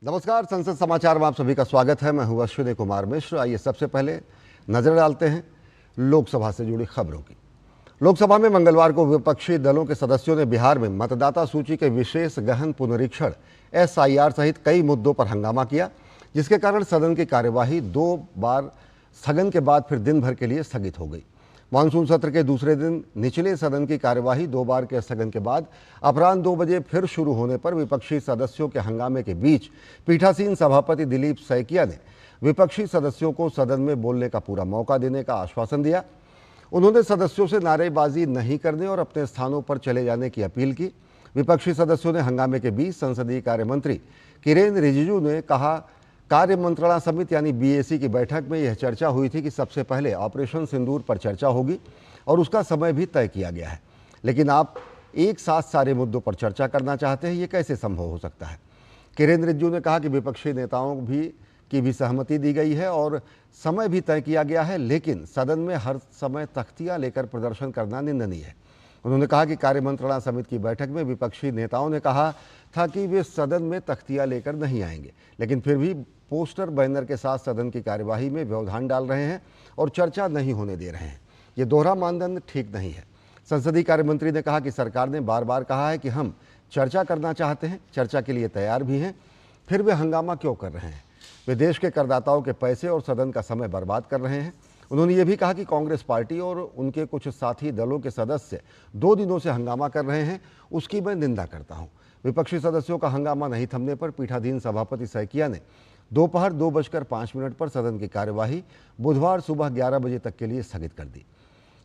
नमस्कार, संसद समाचार में आप सभी का स्वागत है। मैं हूं अश्विनी कुमार मिश्र। आइए सबसे पहले नजर डालते हैं लोकसभा से जुड़ी खबरों की। लोकसभा में मंगलवार को विपक्षी दलों के सदस्यों ने बिहार में मतदाता सूची के विशेष गहन पुनरीक्षण SIR सहित कई मुद्दों पर हंगामा किया, जिसके कारण सदन की कार्यवाही 2 बार स्थगन के बाद फिर दिन भर के लिए स्थगित हो गई। मानसून सत्र के दूसरे दिन निचले सदन की कार्यवाही 2 बार के स्थगन के बाद अपराह्न 2 बजे फिर शुरू होने पर विपक्षी सदस्यों के हंगामे के बीच पीठासीन सभापति दिलीप सैकिया ने विपक्षी सदस्यों को सदन में बोलने का पूरा मौका देने का आश्वासन दिया। उन्होंने सदस्यों से नारेबाजी नहीं करने और अपने स्थानों पर चले जाने की अपील की। विपक्षी सदस्यों ने हंगामे के बीच संसदीय कार्य मंत्री किरेन रिजिजू ने कहा, कार्य मंत्रणा समिति यानी BAC की बैठक में यह चर्चा हुई थी कि सबसे पहले ऑपरेशन सिंदूर पर चर्चा होगी और उसका समय भी तय किया गया है, लेकिन आप एक साथ सारे मुद्दों पर चर्चा करना चाहते हैं, ये कैसे संभव हो सकता है। किरेन रिजिजू ने कहा कि विपक्षी नेताओं की भी सहमति दी गई है और समय भी तय किया गया है, लेकिन सदन में हर समय तख्तियां लेकर प्रदर्शन करना निंदनीय है। उन्होंने कहा कि कार्य मंत्रणा समिति की बैठक में विपक्षी नेताओं ने कहा था कि वे सदन में तख्तियां लेकर नहीं आएंगे, लेकिन फिर भी पोस्टर बैनर के साथ सदन की कार्यवाही में व्यवधान डाल रहे हैं और चर्चा नहीं होने दे रहे हैं। ये दोहरा मानदंड ठीक नहीं है। संसदीय कार्य मंत्री ने कहा कि सरकार ने बार बार कहा है कि हम चर्चा करना चाहते हैं, चर्चा के लिए तैयार भी हैं, फिर वे हंगामा क्यों कर रहे हैं। वे देश के करदाताओं के पैसे और सदन का समय बर्बाद कर रहे हैं। उन्होंने ये भी कहा कि कांग्रेस पार्टी और उनके कुछ साथी दलों के सदस्य 2 दिनों से हंगामा कर रहे हैं, उसकी मैं निंदा करता हूं। विपक्षी सदस्यों का हंगामा नहीं थमने पर पीठाधीन सभापति सैकिया ने दोपहर 2:05 पर सदन की कार्यवाही बुधवार सुबह 11 बजे तक के लिए स्थगित कर दी।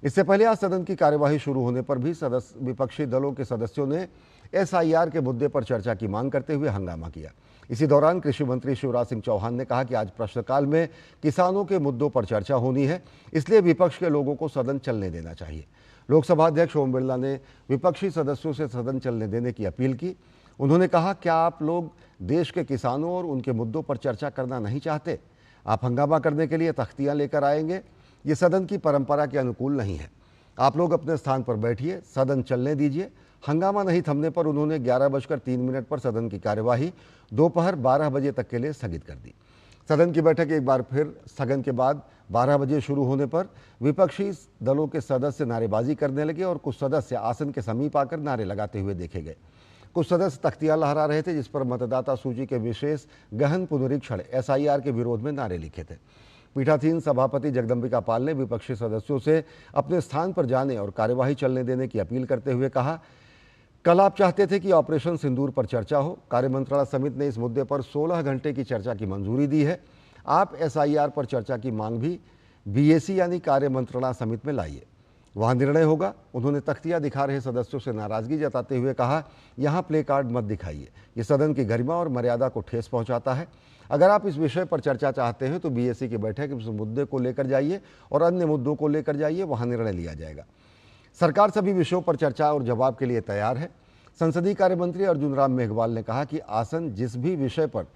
इससे पहले आज सदन की कार्यवाही शुरू होने पर भी विपक्षी दलों के सदस्यों ने SIR के मुद्दे पर चर्चा की मांग करते हुए हंगामा किया। इसी दौरान कृषि मंत्री शिवराज सिंह चौहान ने कहा कि आज प्रश्नकाल में किसानों के मुद्दों पर चर्चा होनी है, इसलिए विपक्ष के लोगों को सदन चलने देना चाहिए। लोकसभा अध्यक्ष ओम बिरला ने विपक्षी सदस्यों से सदन चलने देने की अपील की। उन्होंने कहा, क्या आप लोग देश के किसानों और उनके मुद्दों पर चर्चा करना नहीं चाहते? आप हंगामा करने के लिए तख्तियां लेकर आएंगे, ये सदन की परंपरा के अनुकूल नहीं है। आप लोग अपने स्थान पर बैठिए, सदन चलने दीजिए। हंगामा नहीं थमने पर उन्होंने 11:03 पर सदन की कार्यवाही दोपहर 12 बजे तक के लिए स्थगित कर दी। सदन की बैठक एक बार फिर स्थगन के बाद 12 बजे शुरू होने पर विपक्षी दलों के सदस्य नारेबाजी करने लगे और कुछ सदस्य आसन के समीप आकर नारे लगाते हुए देखे गए। कुछ सदस्य तख्तियां लहरा रहे थे, जिस पर मतदाता सूची के विशेष गहन पुनरीक्षण SIR के विरोध में नारे लिखे थे। पीठासीन सभापति जगदम्बिका पाल ने विपक्षी सदस्यों से अपने स्थान पर जाने और कार्यवाही चलने देने की अपील करते हुए कहा, कल आप चाहते थे कि ऑपरेशन सिंदूर पर चर्चा हो। कार्य मंत्रणा समिति ने इस मुद्दे पर 16 घंटे की चर्चा की मंजूरी दी है। आप SIR पर चर्चा की मांग भी BAC यानी कार्य मंत्रणा समिति में लाइए, वहां निर्णय होगा। उन्होंने तख्तियां दिखा रहे सदस्यों से नाराजगी जताते हुए कहा, यहां प्ले कार्ड मत दिखाइए, ये सदन की गरिमा और मर्यादा को ठेस पहुंचाता है। अगर आप इस विषय पर चर्चा चाहते हैं तो BAC की बैठक इस मुद्दे को लेकर जाइए और अन्य मुद्दों को लेकर जाइए, वहां निर्णय लिया जाएगा। सरकार सभी विषयों पर चर्चा और जवाब के लिए तैयार है। संसदीय कार्य मंत्री अर्जुन राम मेघवाल ने कहा कि आसन जिस भी विषय पर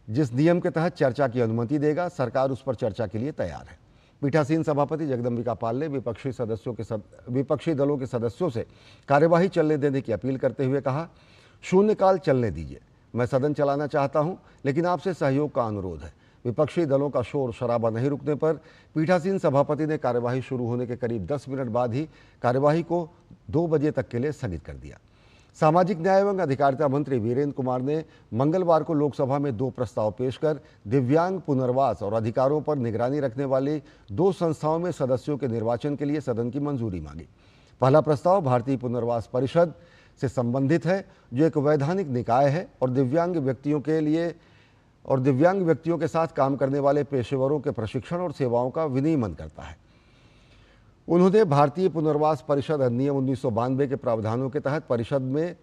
जिस नियम के तहत चर्चा की अनुमति देगा, सरकार उस पर चर्चा के लिए तैयार है। पीठासीन सभापति जगदम्बिका पाल ने विपक्षी दलों के सदस्यों से कार्यवाही चलने देने की अपील करते हुए कहा, शून्यकाल चलने दीजिए, मैं सदन चलाना चाहता हूं, लेकिन आपसे सहयोग का अनुरोध है। विपक्षी दलों का शोर शराबा नहीं रुकने पर पीठासीन सभापति ने कार्यवाही शुरू होने के करीब 10 मिनट बाद ही कार्यवाही को 2 बजे तक के लिए स्थगित कर दिया। सामाजिक न्याय एवं अधिकारिता मंत्री वीरेंद्र कुमार ने मंगलवार को लोकसभा में 2 प्रस्ताव पेश कर दिव्यांग पुनर्वास और अधिकारों पर निगरानी रखने वाली 2 संस्थाओं में सदस्यों के निर्वाचन के लिए सदन की मंजूरी मांगी। पहला प्रस्ताव भारतीय पुनर्वास परिषद से संबंधित है, जो एक वैधानिक निकाय है और दिव्यांग व्यक्तियों के साथ काम करने वाले पेशेवरों के प्रशिक्षण और सेवाओं का विनियमन करता है। उन्होंने भारतीय पुनर्वास परिषद अधिनियम 1992 के प्रावधानों के तहत परिषद में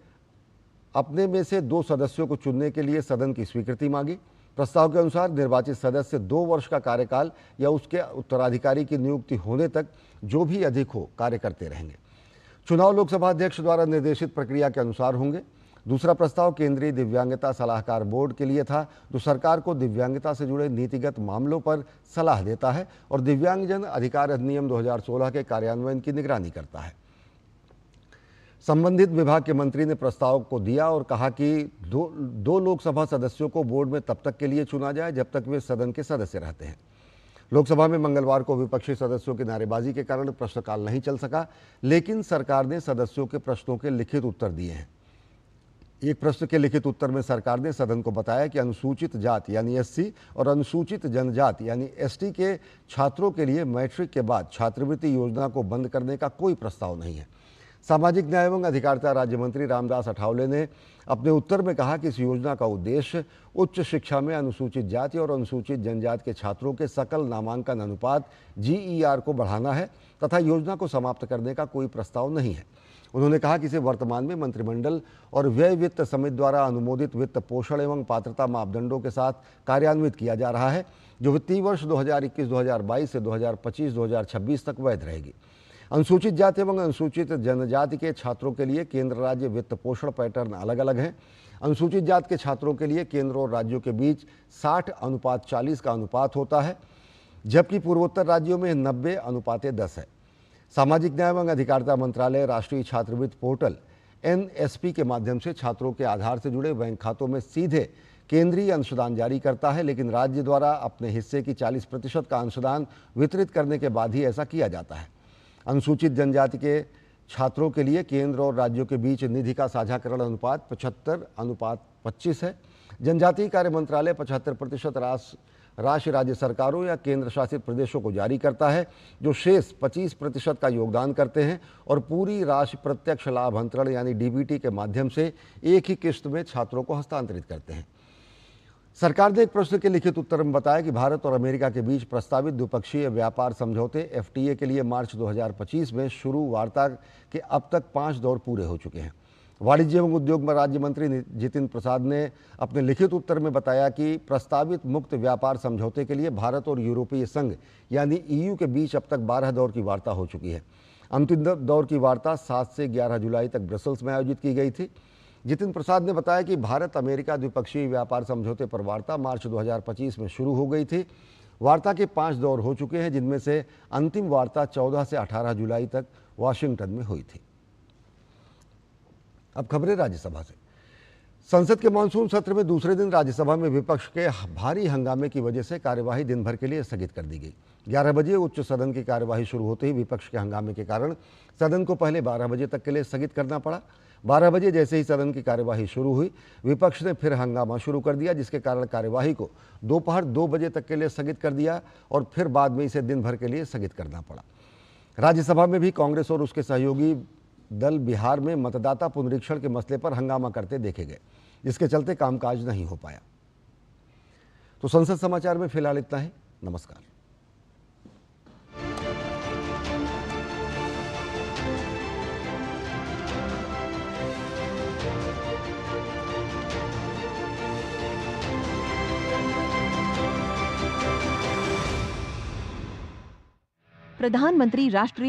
अपने में से 2 सदस्यों को चुनने के लिए सदन की स्वीकृति मांगी। प्रस्ताव के अनुसार निर्वाचित सदस्य 2 वर्ष का कार्यकाल या उसके उत्तराधिकारी की नियुक्ति होने तक जो भी अधिक हो कार्य करते रहेंगे। चुनाव लोकसभा अध्यक्ष द्वारा निर्देशित प्रक्रिया के अनुसार होंगे। दूसरा प्रस्ताव केंद्रीय दिव्यांगता सलाहकार बोर्ड के लिए था, जो सरकार को दिव्यांगता से जुड़े नीतिगत मामलों पर सलाह देता है और दिव्यांगजन अधिकार अधिनियम 2016 के कार्यान्वयन की निगरानी करता है। संबंधित विभाग के मंत्री ने प्रस्ताव को दिया और कहा कि दो लोकसभा सदस्यों को बोर्ड में तब तक के लिए चुना जाए जब तक वे सदन के सदस्य रहते हैं। लोकसभा में मंगलवार को विपक्षी सदस्यों की नारेबाजी के कारण प्रश्नकाल नहीं चल सका, लेकिन सरकार ने सदस्यों के प्रश्नों के लिखित उत्तर दिए हैं। एक प्रश्न के लिखित उत्तर में सरकार ने सदन को बताया कि अनुसूचित जाति यानी एससी और अनुसूचित जनजाति यानी एसटी के छात्रों के लिए मैट्रिक के बाद छात्रवृत्ति योजना को बंद करने का कोई प्रस्ताव नहीं है। सामाजिक न्याय एवं अधिकारिता राज्य मंत्री रामदास अठावले ने अपने उत्तर में कहा कि इस योजना का उद्देश्य उच्च शिक्षा में अनुसूचित जाति और अनुसूचित जनजाति के छात्रों के सकल नामांकन अनुपात GER को बढ़ाना है तथा योजना को समाप्त करने का कोई प्रस्ताव नहीं है। उन्होंने कहा कि इसे वर्तमान में मंत्रिमंडल और व्यय वित्त समिति द्वारा अनुमोदित वित्त पोषण एवं पात्रता मापदंडों के साथ कार्यान्वित किया जा रहा है, जो वित्तीय वर्ष 2021-2022 से 2025-2026 तक वैध रहेगी। अनुसूचित जाति एवं अनुसूचित जनजाति के छात्रों के लिए केंद्र राज्य वित्त पोषण पैटर्न अलग अलग हैं। अनुसूचित जाति के छात्रों के लिए केंद्र और राज्यों के बीच 60:40 का अनुपात होता है, जबकि पूर्वोत्तर राज्यों में 90:10 है। सामाजिक न्याय एवं अधिकारिता मंत्रालय राष्ट्रीय छात्रवृत्ति पोर्टल NSP के माध्यम से छात्रों के आधार से जुड़े बैंक खातों में सीधे केंद्रीय अंशदान जारी करता है, लेकिन राज्य द्वारा अपने हिस्से की 40% का अंशदान वितरित करने के बाद ही ऐसा किया जाता है। अनुसूचित जनजाति के छात्रों के लिए केंद्र और राज्यों के बीच निधि का साझाकरण अनुपात 75:25 है। जनजातीय कार्य मंत्रालय 75% राशि राज्य सरकारों या केंद्र शासित प्रदेशों को जारी करता है, जो शेष 25% का योगदान करते हैं और पूरी राशि प्रत्यक्ष लाभ अंतरण यानी DBT के माध्यम से एक ही किश्त में छात्रों को हस्तांतरित करते हैं। सरकार ने एक प्रश्न के लिखित उत्तर में बताया कि भारत और अमेरिका के बीच प्रस्तावित द्विपक्षीय व्यापार समझौते FTA के लिए मार्च 2025 में शुरू वार्ता के अब तक 5 दौर पूरे हो चुके हैं। वाणिज्य एवं उद्योग राज्य मंत्री जितिन प्रसाद ने अपने लिखित उत्तर में बताया कि प्रस्तावित मुक्त व्यापार समझौते के लिए भारत और यूरोपीय संघ यानी EU के बीच अब तक 12 दौर की वार्ता हो चुकी है। अंतिम दौर की वार्ता 7 से 11 जुलाई तक ब्रसेल्स में आयोजित की गई थी। जितिन प्रसाद ने बताया कि भारत अमेरिका द्विपक्षीय व्यापार समझौते पर वार्ता मार्च 2025 में शुरू हो गई थी। वार्ता के 5 दौर हो चुके हैं, जिनमें से अंतिम वार्ता 14 से 18 जुलाई तक वाशिंगटन में हुई थी। अब खबरें राज्यसभा से। संसद के मानसून सत्र में दूसरे दिन राज्यसभा में विपक्ष के भारी हंगामे की वजह से कार्यवाही दिन भर के लिए स्थगित कर दी गई। 11 बजे उच्च सदन की कार्यवाही शुरू होते ही विपक्ष के हंगामे के कारण सदन को पहले 12 बजे तक के लिए स्थगित करना पड़ा। 12 बजे जैसे ही सदन की कार्यवाही शुरू हुई, विपक्ष ने फिर हंगामा शुरू कर दिया, जिसके कारण कार्यवाही को दोपहर 2 बजे तक के लिए स्थगित कर दिया और फिर बाद में इसे दिन भर के लिए स्थगित करना पड़ा। राज्यसभा में भी कांग्रेस और उसके सहयोगी दल बिहार में मतदाता पुनरीक्षण के मसले पर हंगामा करते देखे गए, जिसके चलते कामकाज नहीं हो पाया। तो संसद समाचार में फिलहाल इतना ही। नमस्कार। प्रधानमंत्री राष्ट्रीय